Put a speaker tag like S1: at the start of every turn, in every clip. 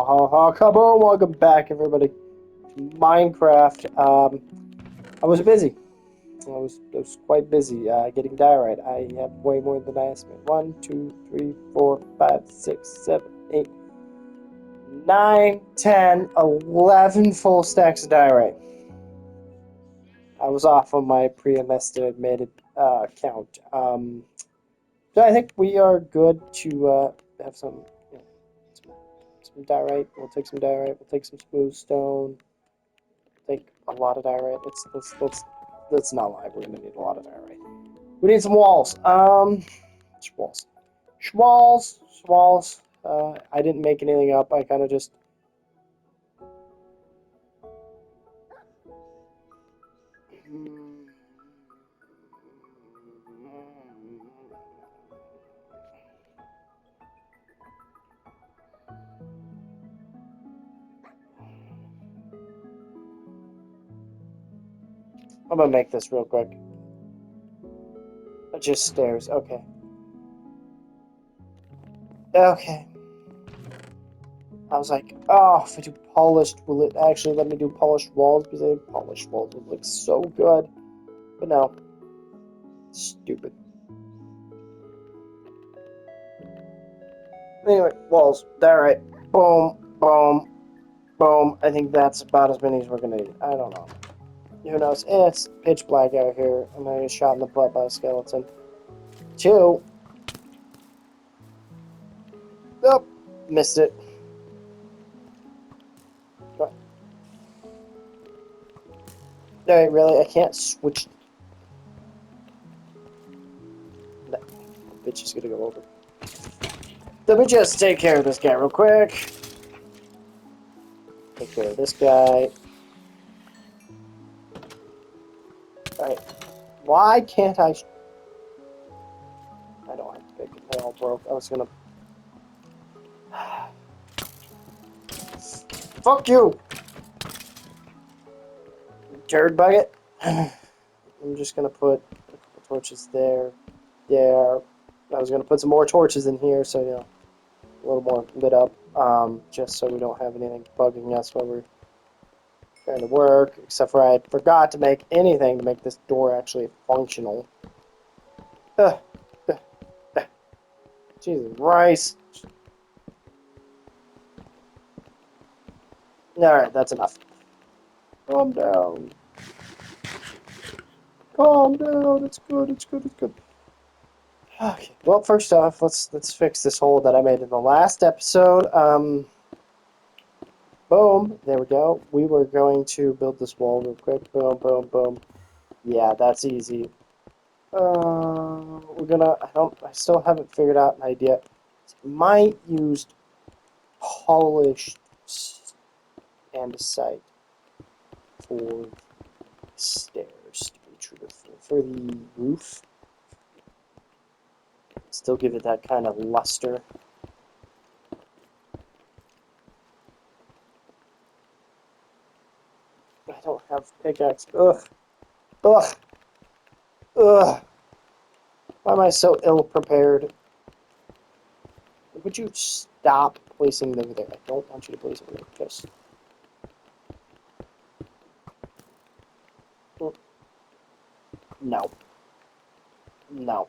S1: Kaboom! Welcome back, everybody. Minecraft. I was busy. I was quite busy getting diorite. I have way more than I estimated. 1, 2, 3, 4, 5, 6, 7, 8, 9, 10, 11 full stacks of diorite. I was off on my pre-estimated count. So I think we are good to have some, some diorite. We'll take some diorite. We'll take some smooth stone. Take a lot of diorite. Let's not lie. We're gonna need a lot of diorite. We need some walls. Walls. I didn't make anything up. I kind of just. I'm gonna make this real quick. Just stairs. Okay. Okay. I was like, oh, if I do polished, will it actually let me do polished walls? Because I think polished walls would look so good. But no. Stupid. Anyway, walls. Alright. Boom, boom, boom. I think that's about as many as we're gonna need. I don't know. Who knows? It's pitch black out here. I'm gonna get shot in the butt by a skeleton. 2. Nope. Missed it. Alright, really? I can't switch. No. Bitch is gonna go over. Let me just take care of this guy real quick. Take care of this guy. Alright. Why can't I... I don't have to pick it. They all broke. I was gonna... Fuck you! Turd bucket. I'm just gonna put a couple torches there. There. I was gonna put some more torches in here, so, you know, a little more lit up. Just so we don't have anything bugging us while we're trying to work. Except for I forgot to make anything to make this door actually functional. Jesus Christ. Alright, that's enough. Calm down. Calm down. It's good. It's good. It's good. Okay. Well, first off, let's fix this hole that I made in the last episode. Boom. There we go. We were going to build this wall real quick. Boom, boom, boom. Yeah, that's easy. We're gonna. I still haven't figured out an idea. Might use polished andesite for stairs, to be truthful. For the roof, still give it that kind of luster. I don't have pickaxe. Ugh. Ugh. Ugh. Why am I so ill-prepared? Would you stop placing them over there? I don't want you to place them over there. Just... No. No.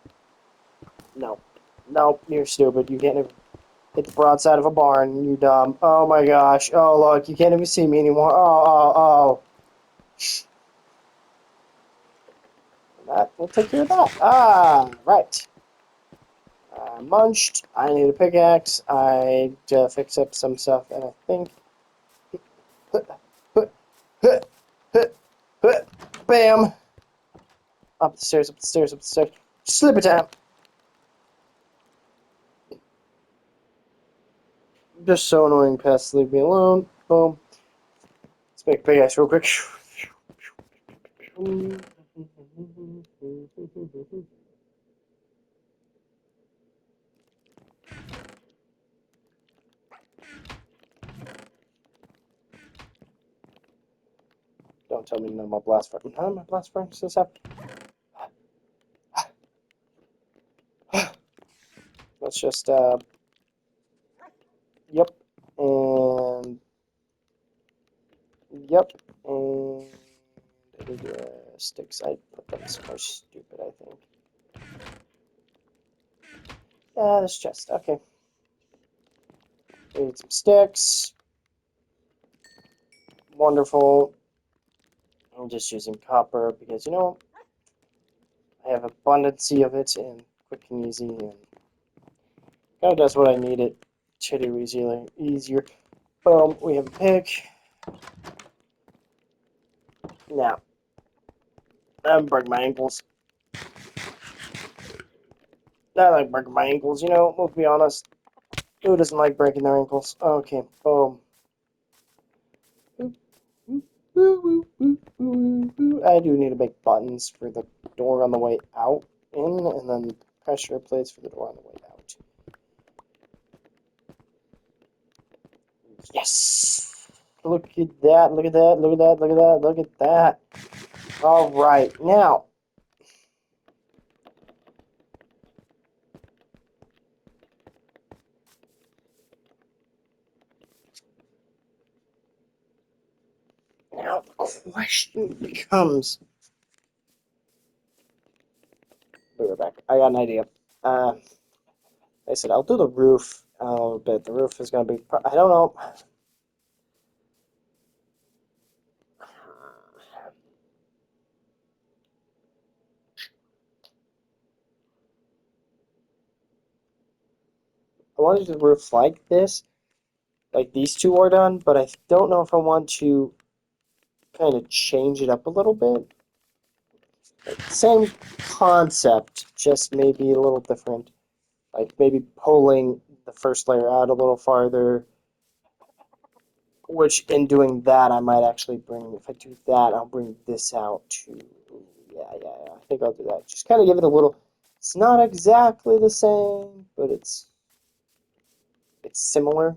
S1: No. No, you're stupid. You can't even hit the broadside of a barn. You dumb. Oh my gosh. Oh, look. You can't even see me anymore. Oh. We'll take care of that. Ah, right. Munched. I need a pickaxe. I fix up some stuff, and I think... Bam! Up the stairs, up the stairs, up the stairs. Slip it down! Just so annoying, pests. Leave me alone. Boom. Let's make a pickaxe real quick. Don't tell me none of my blast furnace. None of my blast furnaces have. Let's just, yep. And Yep. And I need sticks. I put them somewhere stupid, I think. Yeah, this chest. Okay. Need some sticks. Wonderful. I'm just using copper because, you know, I have abundancy of it and quick and easy and kind of does what I need it to do easier. Boom, we have a pick. Now, I'm breaking my ankles. I like breaking my ankles, you know, let's be honest. Who doesn't like breaking their ankles? Okay, boom. I do need to make buttons for the door on the way out in, and then pressure plates for the door on the way out. Yes! Look at that, look at that, look at that, look at that, look at that. Alright, now. Now the question becomes... Be right back. I got an idea. I said I'll do the roof a little bit. The roof is going to be... I don't know. I want to do the roof like this. Like these two are done, but I don't know if I want to kind of change it up a little bit. Like, same concept, just maybe a little different. Like maybe pulling the first layer out a little farther. Which, in doing that, I might actually bring, if I do that, I'll bring this out to, yeah, I think I'll do that. Just kind of give it a little, it's not exactly the same, but it's similar.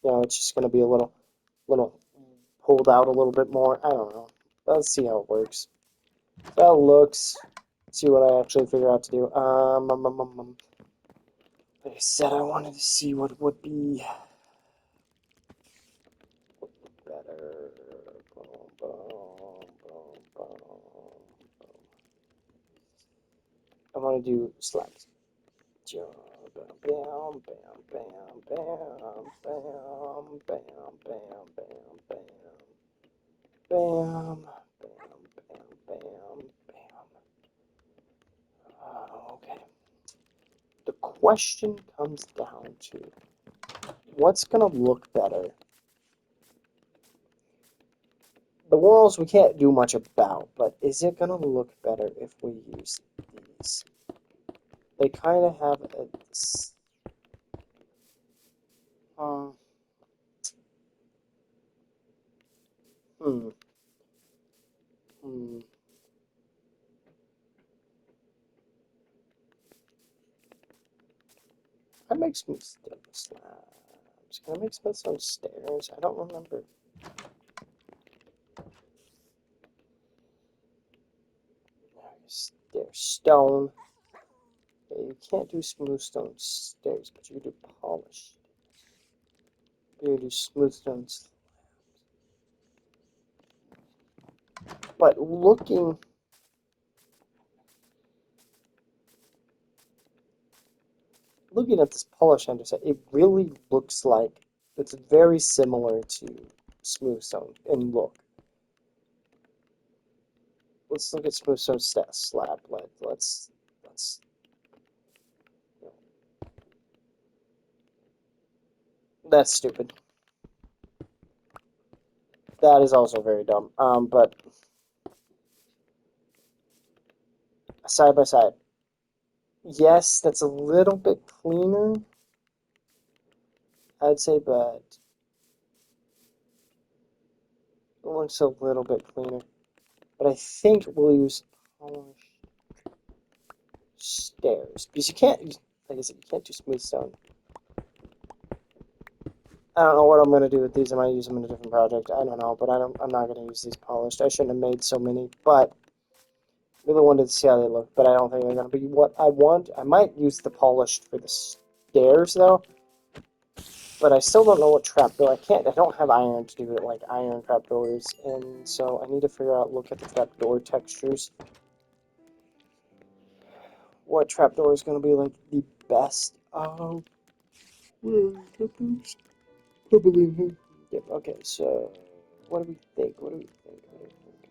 S1: You know, it's just going to be a little pulled out a little bit more. I don't know. Let's see how it works. That looks, see what I actually figure out to do. Like I said, I wanted to see what would be better. Boom, boom, boom, boom, boom. I want to do slabs. Bam, bam, bam, bam, bam, bam, bam, bam, bam, bam. Bam, bam, bam, bam, bam. Okay. The question comes down to what's going to look better? The walls we can't do much about, but is it going to look better if we use these? They kind of have a... Hmm. Hmm. I make some slabs. Can I make some stairs? I don't remember. There's stone. Okay, you can't do smooth stone stairs, but you can do polished. You can do smooth stone slabs. But looking at this polished andesite, it really looks like it's very similar to smooth stone in look. Let's look at smooth stone slab. Let's. That's stupid. That is also very dumb. But side by side, yes, that's a little bit cleaner, I'd say, but it looks a little bit cleaner. But I think we'll use polished stairs because you can't, like I said, you can't do smooth stone. I don't know what I'm going to do with these. I might use them in a different project. I don't know, but I'm not going to use these polished. I shouldn't have made so many, but I really wanted to see how they look, but I don't think they're going to be what I want. I might use the polished for the stairs, though. But I still don't know what trapdoor. I don't have iron to do it like iron trapdoors, and so I need to figure out, look at the trapdoor textures. What trapdoor is going to be like the best? Oh, probably. Yep. Okay. So, what do we think? What do we think? What do we think?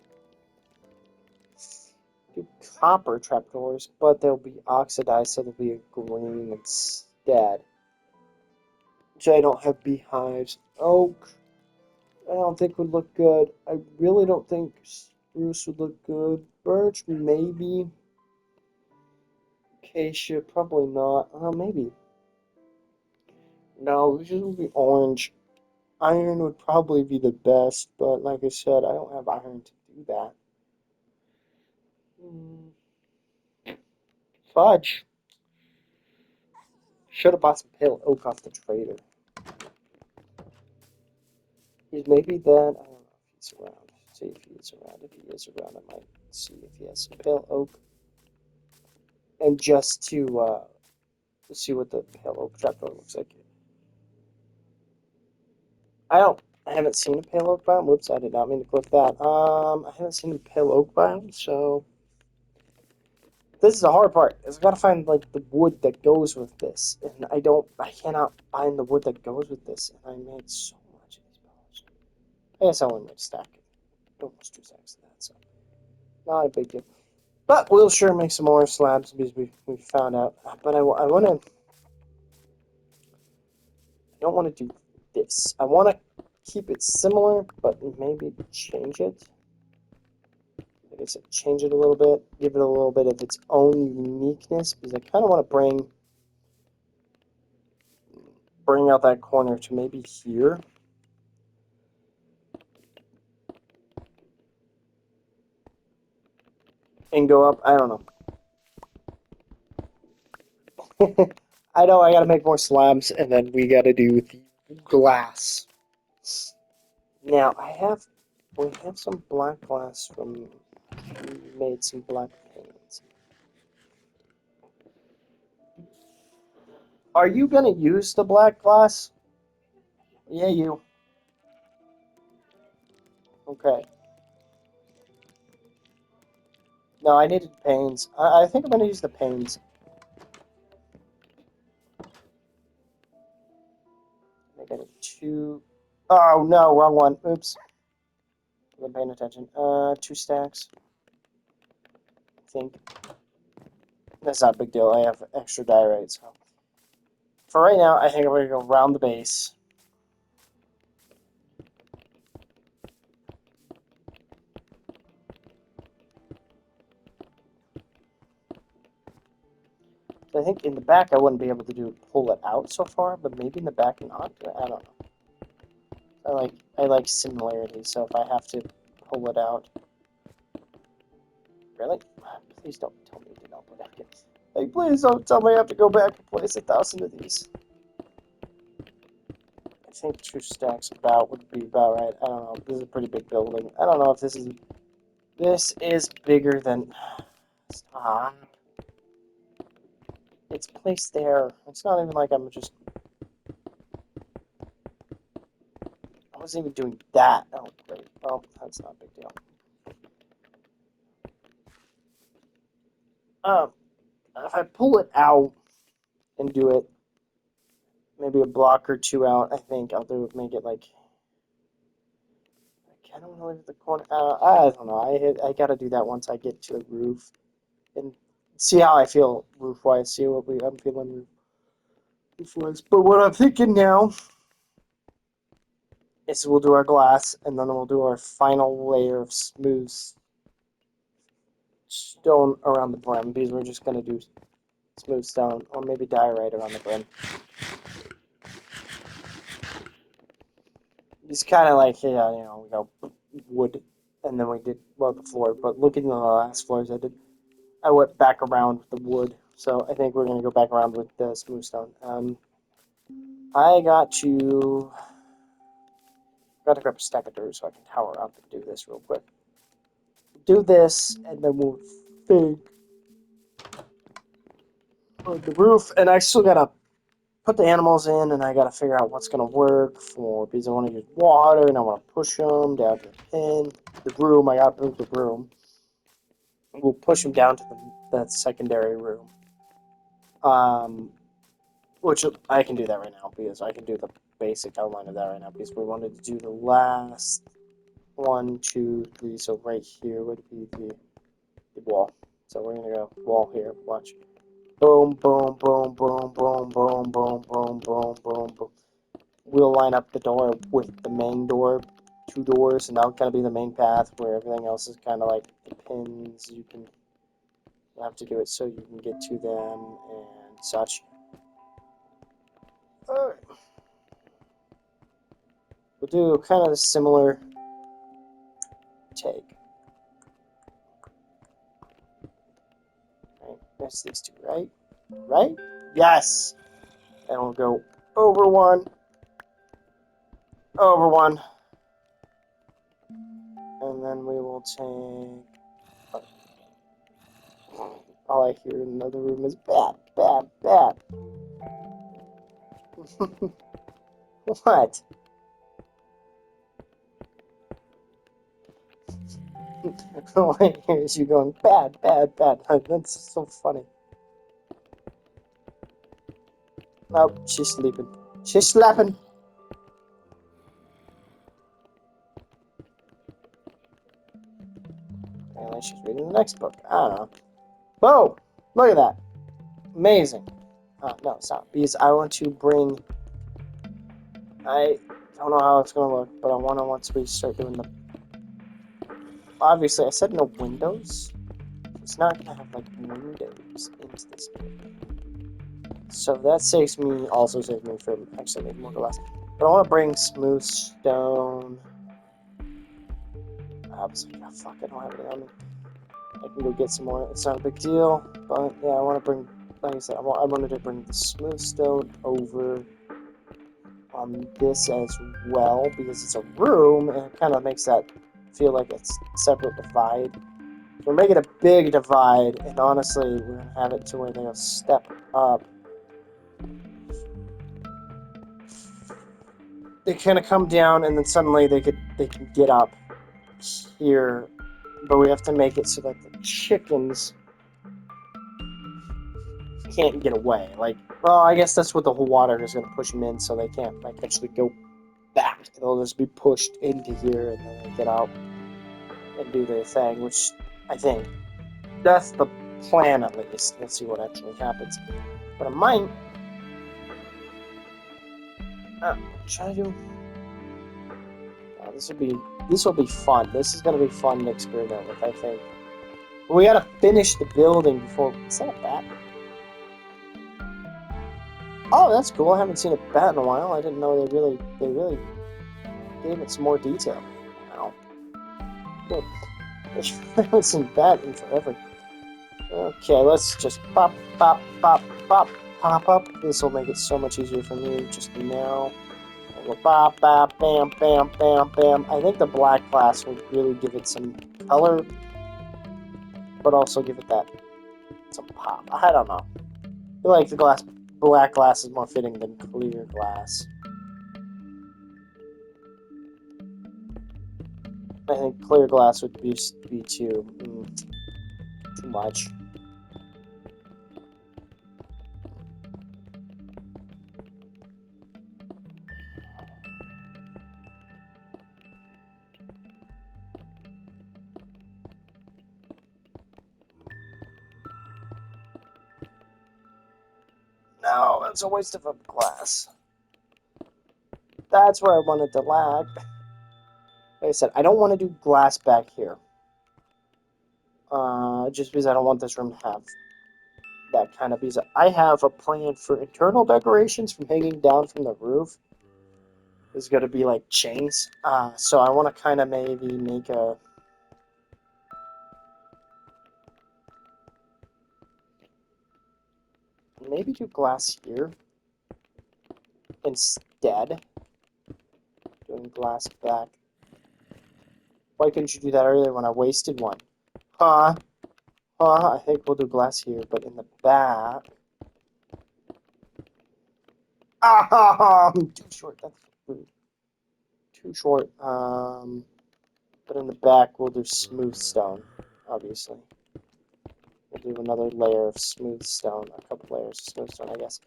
S1: Do copper trapdoors, but they'll be oxidized, so they'll be a green instead. Which I don't have beehives. Oak, I don't think would look good. I really don't think spruce would look good. Birch, maybe. Acacia, probably not. Maybe. No, this would be orange. Iron would probably be the best, but like I said, I don't have iron to do that. Mm, Fudge. Should have bought some pale oak off the trader. He's maybe then. I don't know if he's around. See if he is around. If he is around, I might see if he has some pale oak. And just to see what the pale oak trapdoor looks like. I haven't seen a pale oak biome. Whoops, I did not mean to click that. I haven't seen a pale oak biome, so this is the hard part. Is I gotta find like the wood that goes with this, and I cannot find the wood that goes with this, and I made so much of these bows. I guess I only made a stack, almost 2 stacks of that, so not a big deal. But we'll sure make some more slabs because we found out. But I want to. I don't want to do this. I want to keep it similar, but maybe change it. Like I said, change it a little bit, give it a little bit of its own uniqueness, because I kind of want to bring out that corner to maybe here. And go up, I don't know. I know I gotta make more slabs, and then we gotta do the glass. Now, we have some black glass from, we made some black panes. Are you gonna use the black glass? Yeah, you. Okay. No, I needed panes. I think I'm gonna use the panes. I got 2. Oh no, wrong one. Oops. I wasn't paying attention. 2 stacks. I think. That's not a big deal. I have extra diorite, so. For right now, I think I'm gonna go around the base. So I think in the back I wouldn't be able to pull it out so far, but maybe in the back not. I don't know. I like similarity, so if I have to pull it out. Really? Please don't tell me to not put it. Like, please don't tell me I have to go back and place 1,000 of these. I think 2 stacks would be about right. I don't know. This is a pretty big building. I don't know if this is. This is bigger than. Stop. It's placed there. It's not even like I'm just. I wasn't even doing that. Oh, great. Well, that's not a big deal. If I pull it out and do it, maybe a block or 2 out, I think I'll make it like. I don't want to leave the corner. I don't know. I gotta do that once I get to the roof and see how I feel roof wise. See what I'm feeling roof wise. But what I'm thinking now is we'll do our glass and then we'll do our final layer of smooth stone around the brim because we're just gonna do smooth stone or maybe diorite around the brim. It's kind of like, yeah, we go wood, and then we did, well, the floor, but looking at the last floors I went back around with the wood, so I think we're going to go back around with the smooth stone. I got to grab a stack of dirt so I can tower up and do this real quick. Do this, and then we'll think on the roof, and I still got to put the animals in, and I gotta figure out what's gonna work for, because I want to use water, and I want to push them down to the pin. The room, I gotta build the room. We'll push them down to that secondary room. Which I can do that right now, because I can do the basic outline of that right now, because we wanted to do the last 1, 2, 3, so right here would be the wall. So we're gonna go wall here, watch. Boom, boom, boom, boom, boom, boom, boom, boom, boom, boom, boom. We'll line up the door with the main door, 2 doors, and that'll kind of be the main path, where everything else is kind of like the pins. You have to do it so you can get to them and such. Alright. We'll do kind of a similar take. Right, there's these 2, right? Right? Yes! And we'll go over 1, over 1. And then we will take... All I hear in another room is bad, bad, bad. What? All I hear is you going bad, bad, bad. That's so funny. Oh, she's sleeping. She's slapping. Apparently she's reading the next book. I don't know. Whoa! Look at that. Amazing. No, it's not. Because I want to bring... I don't know how it's going to look, but I want to, once we start doing the... Obviously, I said no windows. It's not going to have, like, windows into this game. So that also saves me from actually making more glass. But I want to bring smooth stone. I was like, oh, fuck, I don't have any on me. I can go get some more. It's not a big deal. But yeah, I want to bring, like I said, I wanted to bring the smooth stone over on this as well, because it's a room and it kind of makes that feel like it's a separate divide. So we're making a big divide, and honestly, we're going to have it to where they'll step up. They kind of come down, and then suddenly they can get up here, but we have to make it so that the chickens can't get away. Like, well, I guess that's what the whole water is going to push them in, so they can't like actually go back. They'll just be pushed into here, and then they get out and do their thing, which I think that's the plan at least. Let's see what actually happens. But I might try to do. This will be fun. This is going to be fun to experiment with, I think. But we got to finish the building before. Is that a bat? Oh, that's cool. I haven't seen a bat in a while. I didn't know they really gave it some more detail. Wow. Cool. I haven't seen a bat in forever. Okay, let's just pop, pop, pop, pop, pop up. This will make it so much easier for me just now. Bop, bop, bam, bam, bam, bam. I think the black glass will really give it some color, but also give it that some pop. I don't know. I feel like the black glass is more fitting than clear glass. I think clear glass would be too much. No, that's a waste of a glass. That's where I wanted to lag. Like I said, I don't want to do glass back here. Just because I don't want this room to have that kind of... Because I have a plan for internal decorations from hanging down from the roof. It's going to be like chains. So I want to kind of maybe make a... Maybe do glass here instead. Doing glass back. Why couldn't you do that earlier when I wasted one? Huh? I think we'll do glass here, but in the back... Too short. That's rude. Too short. But in the back, we'll do smooth stone, obviously. We'll do another layer of smooth stone, a couple layers of smooth stone, I guess.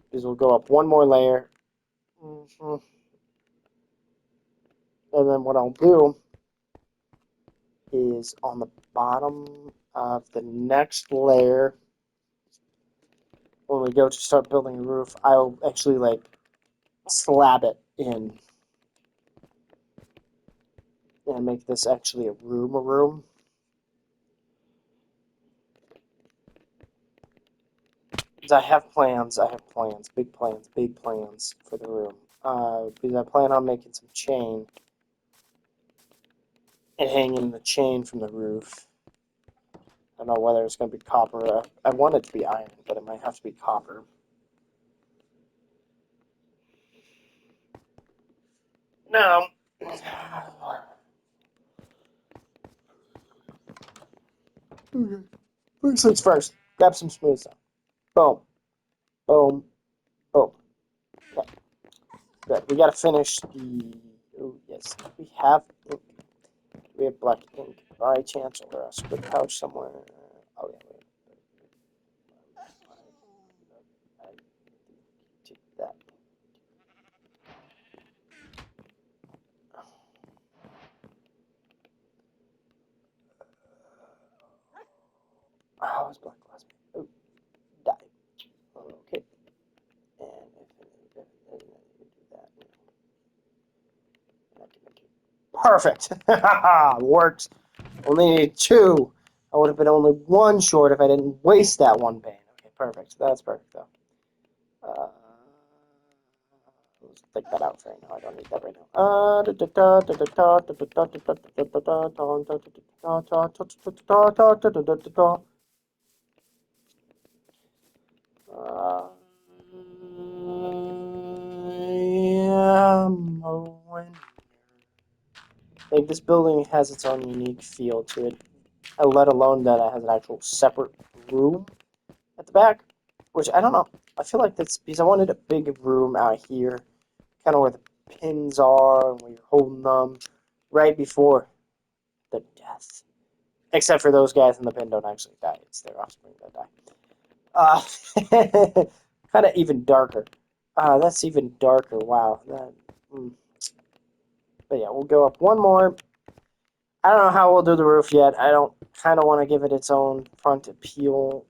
S1: Because we'll go up one more layer. And then what I'll do is on the bottom of the next layer, when we go to start building a roof, I'll actually like slab it in and make this actually a room. Because I have plans, big plans for the room. Because I plan on making some chain and hanging the chain from the roof. I don't know whether it's going to be copper. I want it to be iron, but it might have to be copper. Now, first things first, grab some smooth stuff. Boom, boom, boom. Okay, good. We got to finish the. Oh, yes, we have ink. We have black ink. By chance, or a squid pouch somewhere. Oh, yeah, wait. I take that. Oh, it's black glass. Oh, die. Okay. And if you do that, I can make it perfect. Works. Only need two. I would have been only one short if I didn't waste that one pane. Okay, perfect. That's perfect though. Let's take that out for right now. I don't need that right now. Like, this building has its own unique feel to it, let alone that it has an actual separate room at the back, which I don't know. I feel like that's because I wanted a big room out here, kind of where the pins are and where you're holding them, right before the death. Except for those guys in the pin don't actually die. It's their offspring that die. Kind of even darker. That's even darker. Wow. But yeah, we'll go up one more. I don't know how we'll do the roof yet. I don't kind of want to give it its own front appeal.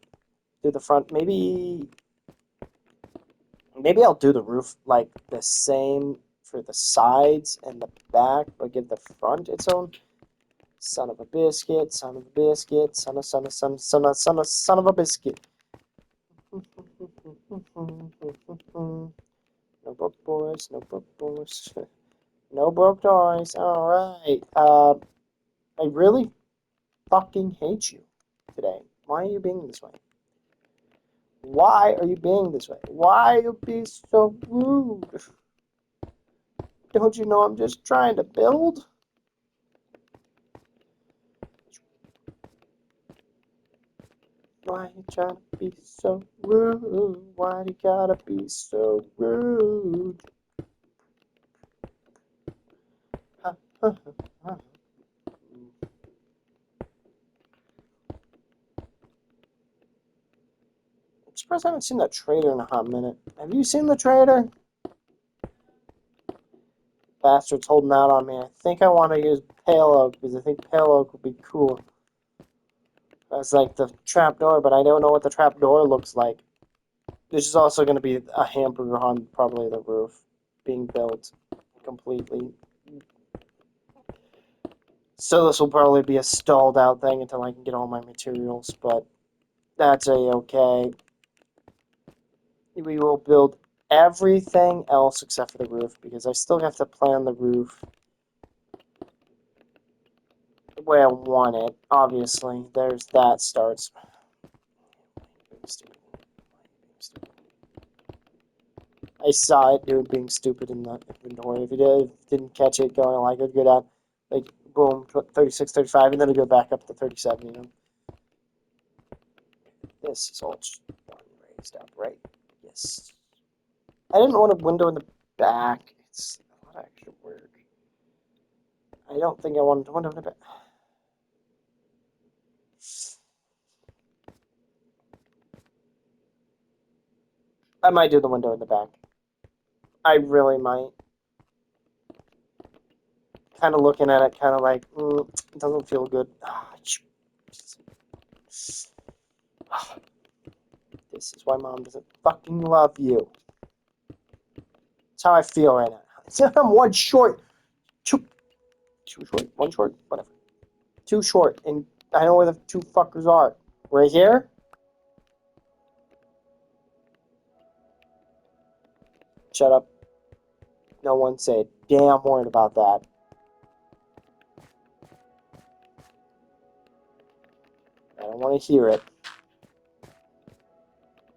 S1: Do the front. Maybe I'll do the roof like the same for the sides and the back, but give the front its own. Son of a biscuit, son of a biscuit, son of a biscuit. No broke boys, no broke boys. No broke toys. Alright. I really fucking hate you today. Why are you being this way? Why are you being this way? Why are you being so rude? Don't you know I'm just trying to build? Why you trying to be so rude? Why you gotta be so rude? I'm surprised I haven't seen that trader in a hot minute. Have you seen the trader? Bastard's holding out on me. I think I want to use pale oak because I think pale oak would be cool. That's like the trapdoor, but I don't know what the trapdoor looks like. This is also going to be a hamper on probably the roof being built completely. So this will probably be a stalled out thing until I can get all my materials, but that's a-okay. We will build everything else except for the roof because I still have to plan the roof the way I want it. Obviously, there's that starts. I saw it, dude, being stupid in the inventory. If you didn't catch it going like a good at, like, boom, 36, 35, and then it go back up to 37, you know. This is all raised up, right? Yes. I didn't want a window in the back. It's a lot of extra work. I don't think I wanted a window in the back. I might do the window in the back. I really might. Kind of looking at it, kind of like, it doesn't feel good. This is why Mom doesn't fucking love you. That's how I feel right now. I'm one short. Two short. One short. Whatever. Too short. And I know where the two fuckers are. Right here? Shut up. No one say a damn word about that. I don't want to hear it.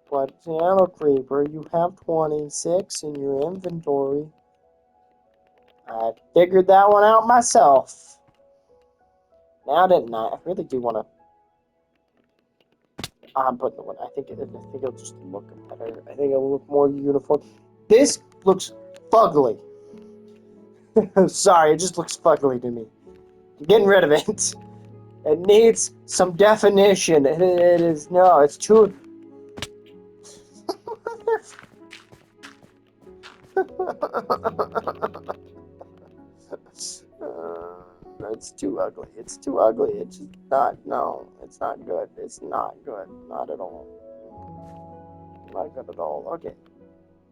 S1: But, Piano Creeper, you have 26 in your inventory. I figured that one out myself. Now didn't I? I really do want to... I'm putting the one. I think it'll just look better. I think it'll look more uniform. This looks fugly. Sorry, it just looks fugly to me. I'm getting rid of it. It needs some definition. It is... No, it's too... It's too ugly. It's too ugly. It's just not. No, it's not good. It's not good. Not at all. Not good at all. Okay.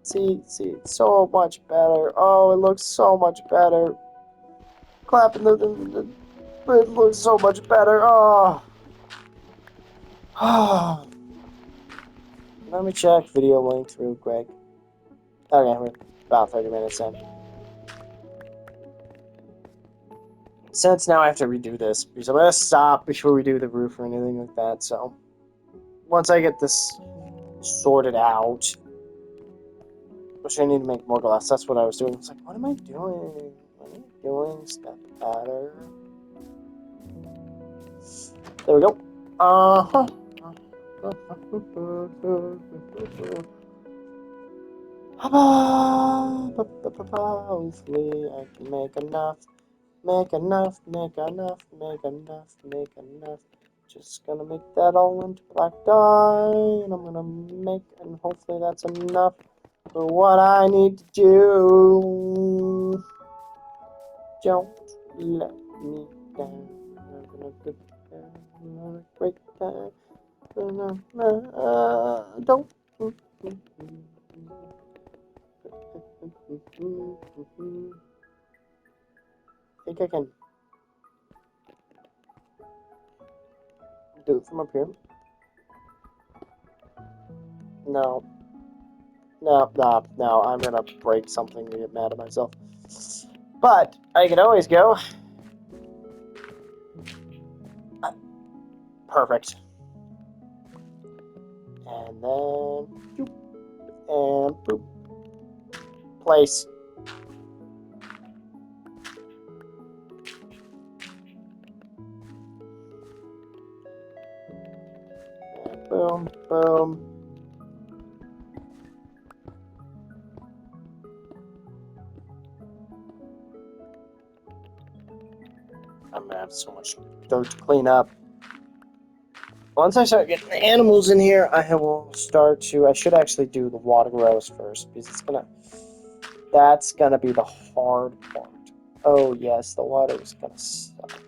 S1: See, it's so much better. Oh, it looks so much better. Clapping it looks so much better. Oh. Oh. Let me check video length real quick. Okay, we're about 30 minutes in. Since now I have to redo this, because I'm going to stop before we do the roof or anything like that, so... Once I get this sorted out... Which I need to make more glass, that's what I was doing. I was like, what am I doing? What am I doing? Step ladder. There we go. Uh-huh. Hopefully I can make enough. Make enough. Just gonna make that all into black dye. And I'm gonna make, and hopefully that's enough for what I need to do. Don't let me down. I'm gonna get down. I'm gonna break down. Don't. Think I can do it from up here? No. I'm gonna break something and get mad at myself. But I can always go. Perfect. And then boop, and boop. Place. And boom, boom. I'm gonna have so much dirt to clean up. Once I start getting the animals in here, I will start to... I should actually do the water rows first, because that's gonna be the hard part. Oh yes, the water is gonna suck.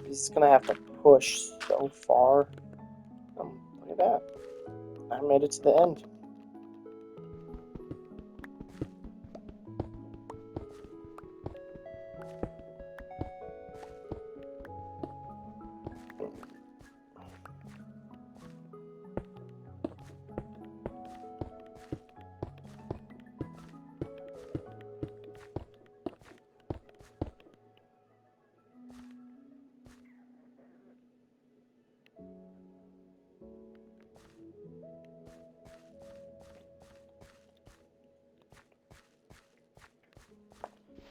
S1: It's gonna have to push so far. Look at that. I made it to the end.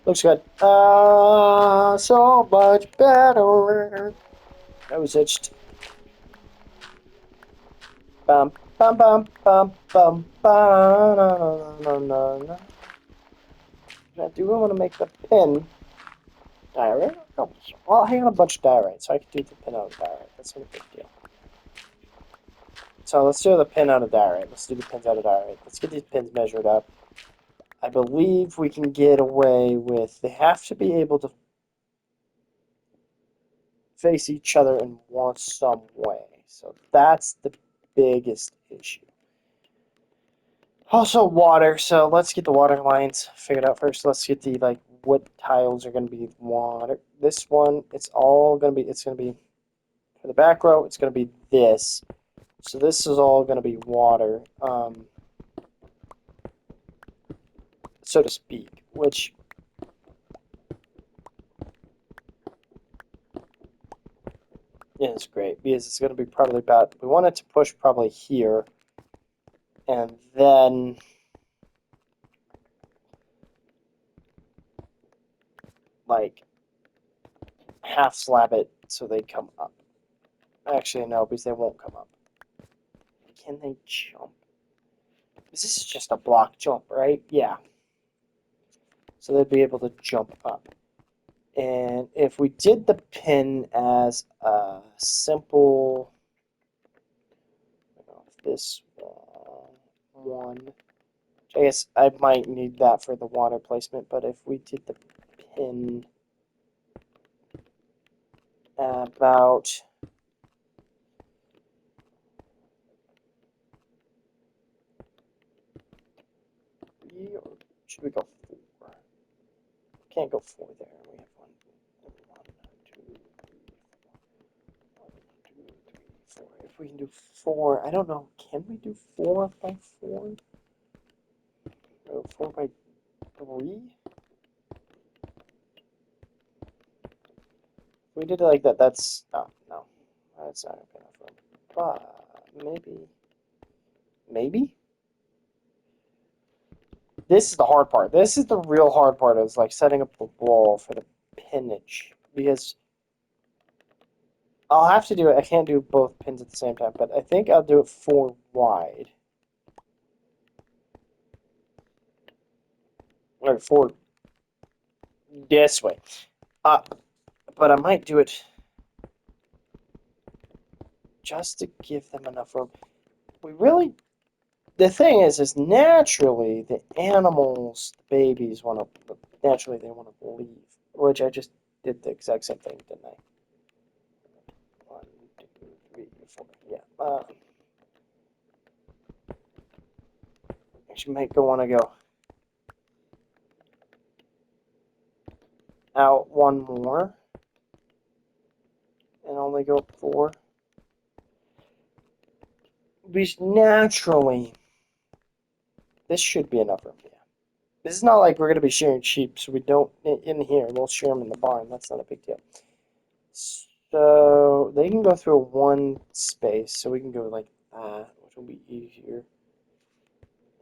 S1: Looks good. So much better. I was itched. Bum, Bum bum bum bum bum. No, no, no, no. I do want to make the pin diorite. Oh, well, I got a bunch of diorite, so I can do the pin out of diorite. That's not a big deal. So let's do the pin out of diorite. Let's do the pins out of diorite. Let's get these pins measured up. I believe we can get away with... They have to be able to face each other in some way. So that's the biggest issue. Also water, so let's get the water lines figured out first. Let's get the, like, what tiles are going to be water. This one, it's going to be, for the back row, it's going to be this. So this is all going to be water, so to speak, which is great, because it's going to be probably about, we want it to push probably here, and then like half slab it so they come up. Actually, no, because they won't come up. Can they jump? This is just a block jump, right? Yeah. So they'd be able to jump up. And if we did the pin as a simple, this one, I guess I might need that for the water placement, but if we did the pin about three, or should we go four? Can't go four there. We have one, two, three, one, two, three, four. If we can do four, I don't know. Can we do 4 by 4? No, 4 by 3? If we did it like that, that's... Oh, no. That's not good enough room. But maybe... Maybe? This is the hard part. This is the real hard part, is like setting up the wall for the pinnage. Because I'll have to do it. I can't do both pins at the same time, but I think I'll do it 4 wide. Or 4 this way. But I might do it just to give them enough room. We really... The thing is naturally the animals, the babies, naturally they want to leave. Which I just did the exact same thing, didn't I? 1, 2, 3, 4. Yeah. Actually, might want to go out one more and only go 4. Because naturally, this should be enough room. Yeah. This is not like we're going to be sharing sheep, so we don't in here. We'll share them in the barn. That's not a big deal. So they can go through one space, so we can go like that, which will be easier.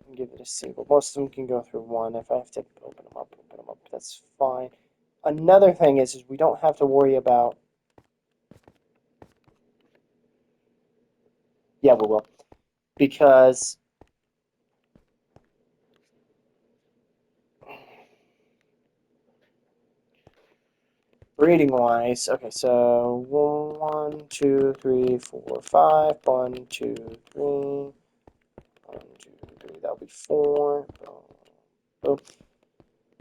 S1: And give it a single. Most of them can go through one. If I have to open them up, that's fine. Another thing is we don't have to worry about... Yeah, we will. Because breeding wise, okay, so 1, 2, 3, 4, 5. 1, 2, 3. 1, 2, 3. That'll be 4. Boom.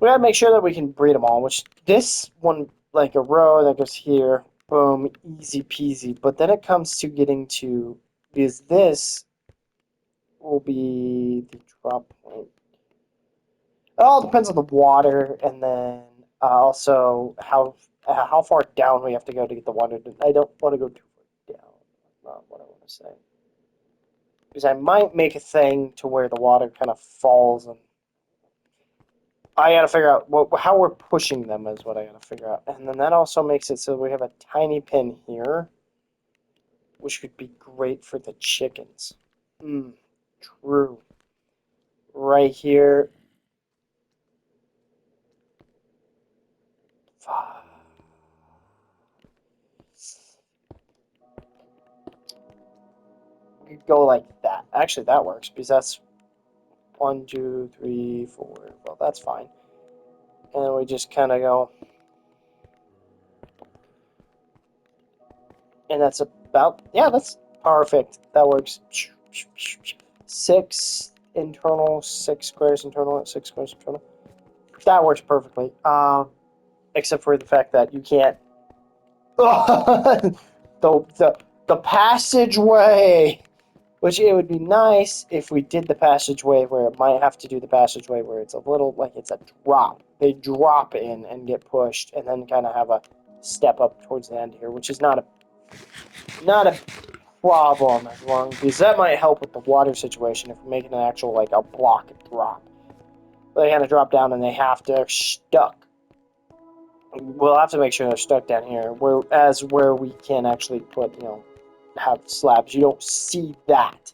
S1: We gotta make sure that we can breed them all, which this one, like a row that goes here, boom, easy peasy. But then it comes to getting to, because this will be the drop point. It all depends on the water, and then also how far down we have to go to get the water. I don't want to go too far down. That's not what I want to say. Because I might make a thing to where the water kind of falls, and I gotta figure out how we're pushing them is what I gotta figure out. And then that also makes it so we have a tiny pin here, which would be great for the chickens. True. Right here. you go like that. Actually, that works because that's 1, 2, 3, 4. Well, that's fine. And we just kind of go. And that's about, yeah, that's perfect. That works. 6 internal, 6 squares internal, 6 squares internal. That works perfectly. Except for the fact that you can't. The passageway. Which it would be nice if we did the passageway where it might have to do the passageway where it's a little like it's a drop. They drop in and get pushed, and then kind of have a step up towards the end here, which is not a problem as long because that might help with the water situation if we're making an actual like a block drop. They kind of drop down and they have to stuck. We'll have to make sure they're stuck down here, where we can actually put have slabs. You don't see that.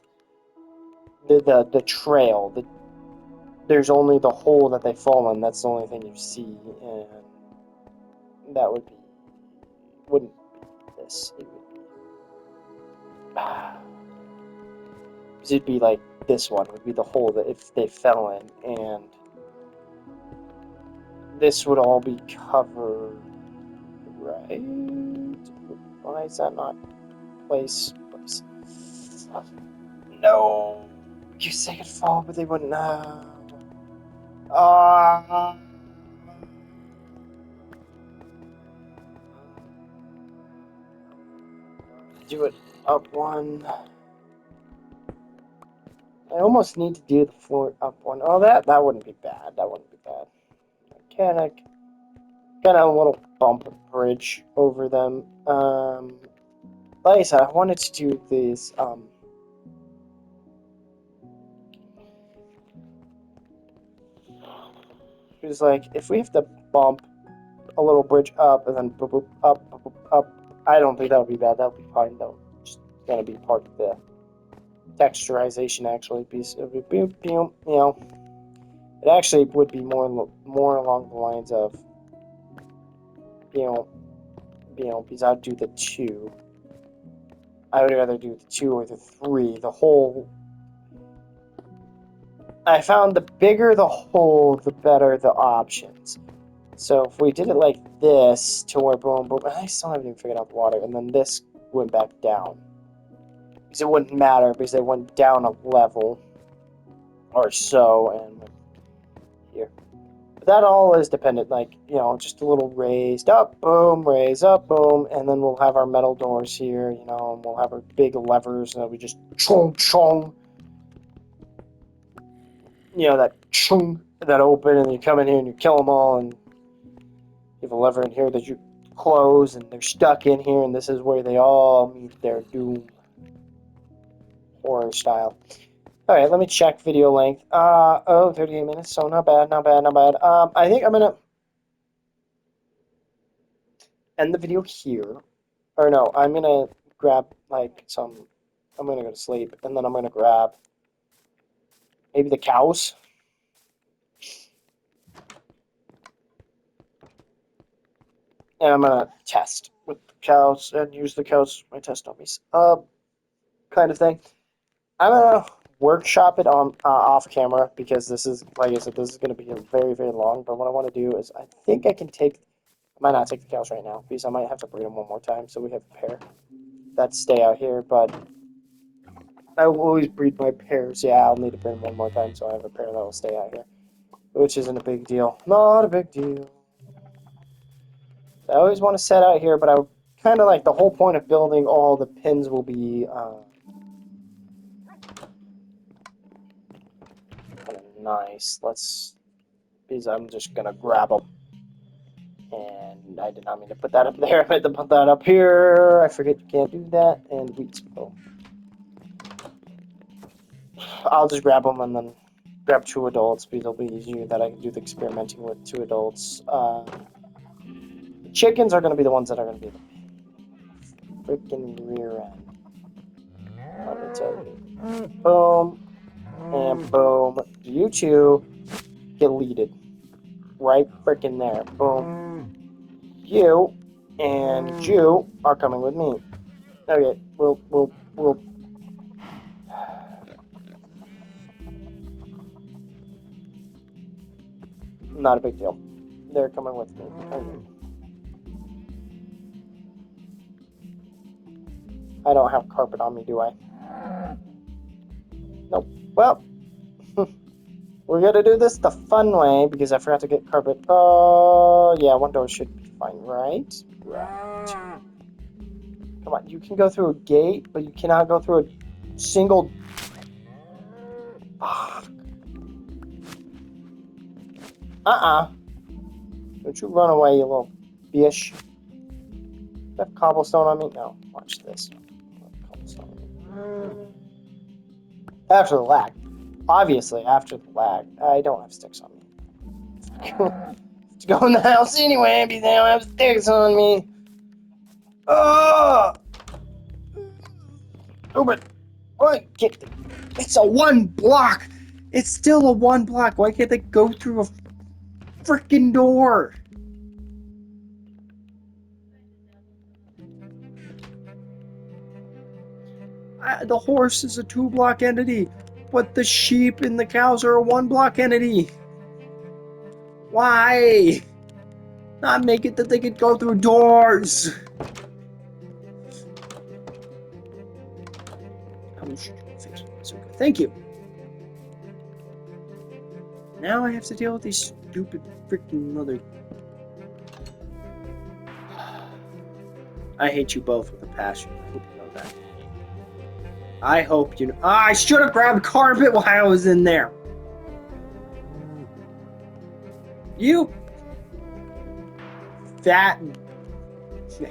S1: The trail. There's only the hole that they fall in. That's the only thing you see, and that wouldn't be this. It would be, it'd be like this one would be the hole that if they fell in, and this would all be covered, right? Why is that not place? No, because they could fall, but they wouldn't know. Do it up one. I almost need to do the floor up one. Oh, that wouldn't be bad. That wouldn't be bad. Mechanic. Got a little bump bridge over them. Like I said, I wanted to do these. It was like if we have to bump a little bridge up and then boop, boop, up, boop, boop, up. I don't think that would be bad. That would be fine though. Just gonna be part of the texturization actually. Piece of it, it actually would be more along the lines of because I'd do the 2. I would rather do the 2 or the 3. The hole. I found the bigger the hole, the better the options. So if we did it like this, to where boom, boom, I still haven't even figured out the water, and then this went back down. Because it wouldn't matter, because they went down a level or so, and here. But that all is dependent, like, just a little raised up, boom, raise up, boom, and then we'll have our metal doors here, and we'll have our big levers, and we just chong, chong. That chung, that open, and you come in here and you kill them all, and you have a lever in here that you close, and they're stuck in here, and this is where they all meet their doom. Horror style. Alright, let me check video length. 38 minutes, so not bad, not bad, not bad. I think I'm gonna end the video here. Or no, I'm gonna grab, I'm gonna go to sleep, and then I'm gonna grab maybe the cows. And I'm gonna test with the cows and use the cows as my test dummies. Kind of thing. I'm gonna workshop it on off camera because this is, like I said, this is gonna be very, very long. But what I want to do is, I think I can take. I might not take the cows right now because I might have to breed them one more time. So we have a pair that stay out here, but I will always breed my pairs. Yeah, I'll need to breed them one more time, so I have a pair that will stay out here, which isn't a big deal. Not a big deal. I always want to set out here, but I would kind of like the whole point of building all the pins will be kind of nice. Because I'm just gonna grab them, and I did not mean to put that up there. I meant to put that up here. I forget you can't do that. And wheat spill. I'll just grab them and then grab 2 adults because it'll be easier that I can do the experimenting with 2 adults. The chickens are gonna be the ones that are gonna be the freaking rear end. Let me tell you. Boom. And boom. You 2 get leaded. Right freaking there. Boom. You and you are coming with me. Okay, we'll Not a big deal. They're coming with me. I don't have carpet on me, do I? Nope. Well, we're gonna do this the fun way because I forgot to get carpet. Oh, yeah, one door should be fine, right? Right. Come on, you can go through a gate, but you cannot go through a single... Fuck. Don't you run away, you little bitch. Do I have cobblestone on me? No. Watch this. After the lag. Obviously, after the lag. I don't have sticks on me. To go in the house anyway because I don't have sticks on me. Oh! Oh, but... Why can't they... It's a 1 block! It's still a 1 block. Why can't they go through a freaking door? The horse is a 2 block entity, but the sheep and the cows are a 1 block entity. Why? Not make it that they could go through doors. Thank you. Now I have to deal with these stupid freaking mother... I hate you both with a passion. I hope you know that. I hope you know... I should have grabbed carpet while I was in there. You fat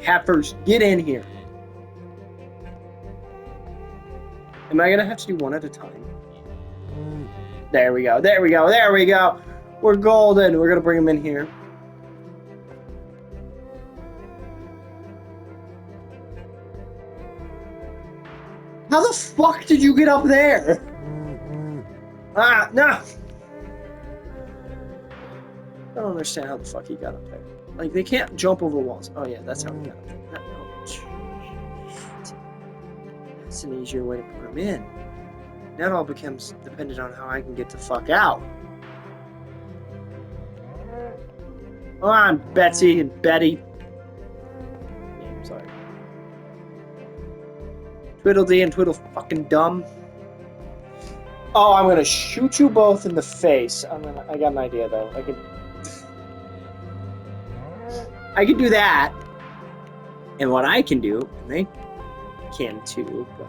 S1: heifers, get in here. Am I gonna have to do one at a time? There we go, there we go, there we go. We're golden. We're gonna bring them in here. How the fuck did you get up there? Ah, no. I don't understand how the fuck he got up there. Like, they can't jump over walls. Oh yeah, that's how he got up there. That's an easier way to put him in. Now it all becomes dependent on how I can get the fuck out. Come on, Betsy and Betty. Yeah, I'm sorry. Twiddledee and Twiddle fucking dumb. Oh, I'm gonna shoot you both in the face. I got an idea though. I can do that. And what I can do, and they can too, but...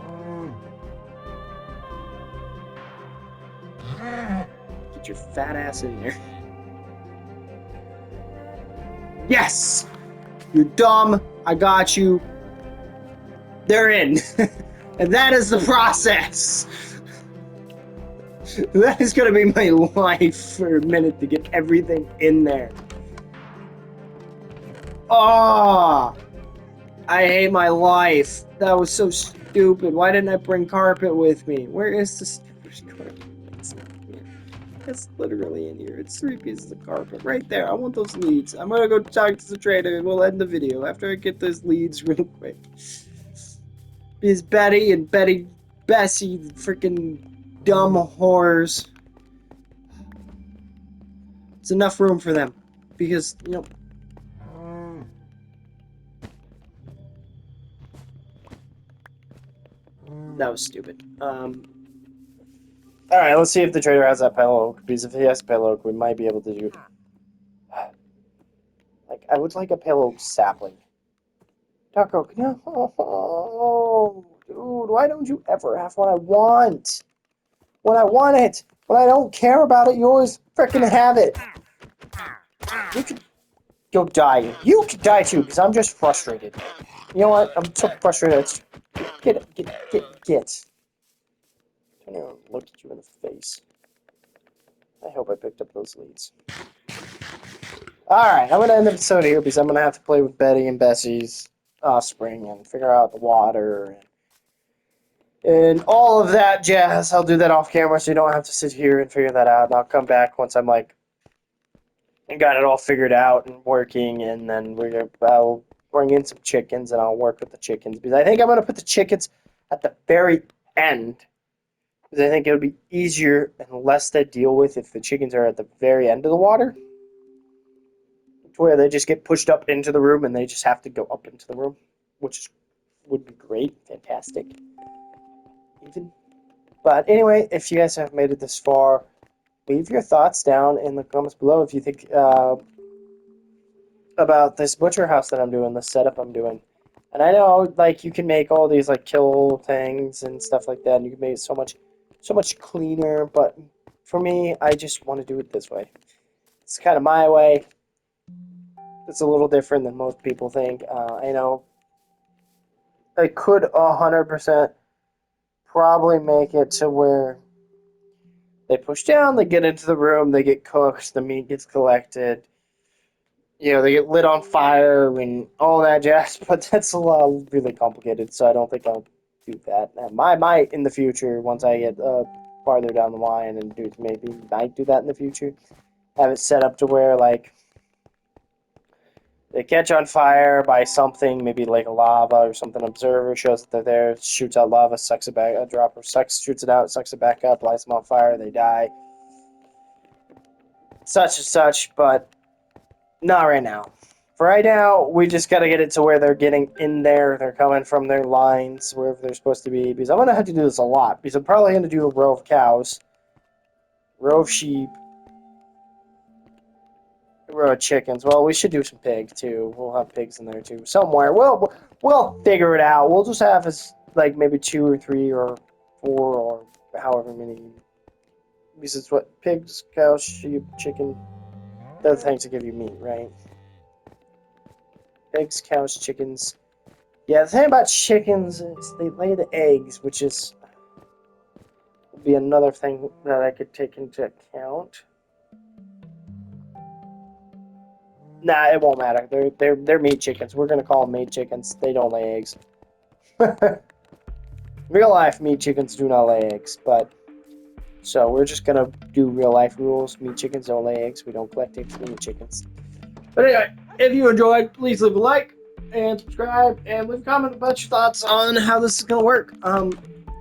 S1: Get your fat ass in there. Yes! You're dumb. I got you. They're in. And that is the process. That is going to be my life for a minute to get everything in there. Oh! I hate my life. That was so stupid. Why didn't I bring carpet with me? Where is the stupid carpet? It's literally in here. It's 3 pieces of carpet right there. I want those leads. I'm gonna go talk to the trader and we'll end the video after I get those leads real quick. Because Betty and Bessie, freaking dumb whores. It's enough room for them. Because, you know... That was stupid. Alright, let's see if the trader has that pale oak, because if he has pale oak, we might be able to do... Like, I would like a pale oak sapling. Dark oak, no! Oh, dude, why don't you ever have what I want? When I want it! When I don't care about it, you always frickin' have it! You could go die. You could die too, because I'm just frustrated. You know what? I'm so frustrated. Get it. I don't even look at you in the face. I hope I picked up those leads. Alright, I'm going to end the episode here because I'm going to have to play with Betty and Bessie's offspring and figure out the water and all of that jazz. I'll do that off camera so you don't have to sit here and figure that out. And I'll come back once I'm like, got it all figured out and working, and then I'll bring in some chickens and I'll work with the chickens because I think I'm going to put the chickens at the very end. Because I think it would be easier and less to deal with if the chickens are at the very end of the water. to where they just get pushed up into the room and they just have to go up into the room, which would be great, fantastic, even. But anyway, if you guys have made it this far, leave your thoughts down in the comments below if you think about this butcher house that I'm doing, the setup I'm doing. And I know, like, you can make all these, like, kill things and stuff like that, and you can make it so much cleaner, but for me, I just want to do it this way. It's kind of my way. It's a little different than most people think. I know I could 100% probably make it to where they push down, they get into the room, they get cooked, the meat gets collected, they get lit on fire and all that jazz, but that's a lot really complicated, so I don't think I'll do that. I might in the future, once I get farther down the line and might do that in the future. Have it set up to where, like, they catch on fire by something, maybe like a lava or something. Observer shows that they're there, shoots out lava, sucks it back, a dropper shoots it out, sucks it back up, lights them on fire, they die. Such and such, but not right now. For right now, we just gotta get it to where they're getting in there, they're coming from their lines, wherever they're supposed to be, because I'm gonna have to do this a lot, because I'm probably gonna do a row of cows, row of sheep, a row of chickens. Well, we should do some pigs, too. We'll have pigs in there, too, somewhere. We'll figure it out. We'll just have, like, maybe 2 or 3 or 4 or however many, because it's what, pigs, cows, sheep, chicken, they're the things that give you meat, right? Pigs, cows, chickens. Yeah, the thing about chickens is they lay the eggs, which would be another thing that I could take into account. Nah, it won't matter. They're meat chickens. We're gonna call them meat chickens. They don't lay eggs. Real life meat chickens do not lay eggs, but so we're just gonna do real life rules. Meat chickens don't lay eggs. We don't collect eggs from meat chickens. But anyway, if you enjoyed, please leave a like and subscribe and leave a comment about your thoughts on how this is gonna work.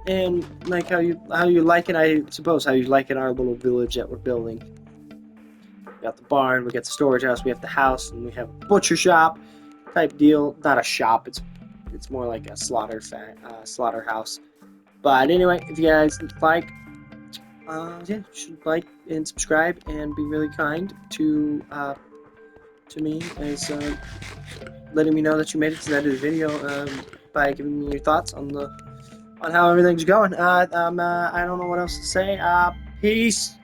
S1: And like how you like it, I suppose, how you like it, our little village that we're building. We got the barn, we got the storage house, we have the house, and we have a butcher shop type deal. Not a shop, it's more like a slaughterhouse. But anyway, if you guys like, you should like and subscribe and be really kind to me as letting me know that you made it to the end of the video by giving me your thoughts on how everything's going. I don't know what else to say. Peace.